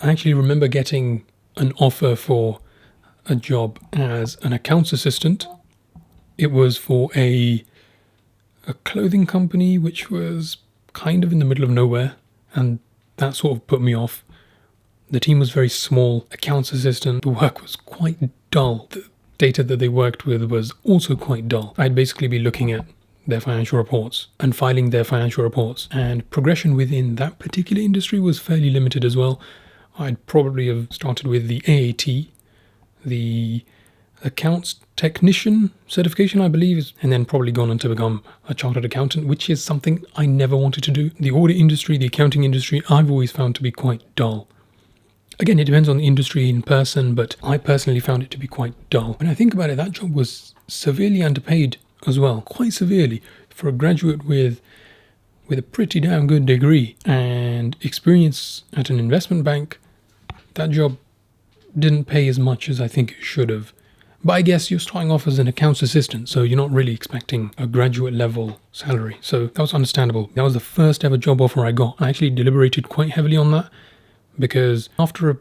I actually remember getting an offer for a job as an accounts assistant. It was for a clothing company which was kind of in the middle of nowhere, and that sort of put me off. The team was very small. Accounts assistant, the work was quite dull. The data that they worked with was also quite dull. I'd basically be looking at their financial reports and filing their financial reports, and progression within that particular industry was fairly limited as well. I'd probably have started with the AAT, the accounts technician certification, I believe, and then probably gone on to become a chartered accountant, which is something I never wanted to do. The audit industry, the accounting industry, I've always found to be quite dull. Again, it depends on the industry in person, but I personally found it to be quite dull. When I think about it, that job was severely underpaid as well, quite severely, for a graduate with a pretty damn good degree and experience at an investment bank. That job didn't pay as much as I think it should have. But I guess you're starting off as an accounts assistant, so you're not really expecting a graduate level salary. So that was understandable. That was the first ever job offer I got. I actually deliberated quite heavily on that because after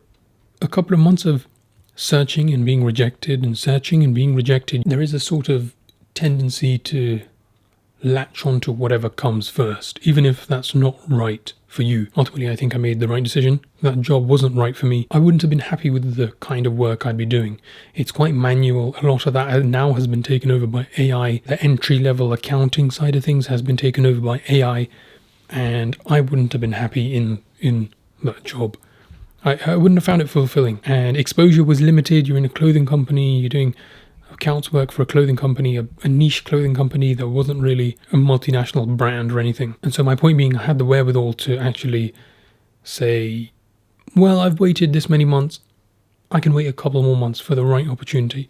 a couple of months of searching and being rejected and searching and being rejected, there is a sort of tendency to latch onto whatever comes first, even if that's not right for you. Ultimately, I think I made the right decision. That job wasn't right for me. I wouldn't have been happy with the kind of work I'd be doing. It's quite manual. A lot of that now has been taken over by AI. The entry-level accounting side of things has been taken over by AI, and I wouldn't have been happy in that job. I wouldn't have found it fulfilling. And exposure was limited. You're in a clothing company, you're doing accounts work for a clothing company, a niche clothing company that wasn't really a multinational brand or anything. And so my point being, I had the wherewithal to actually say, well, I've waited this many months. I can wait a couple more months for the right opportunity.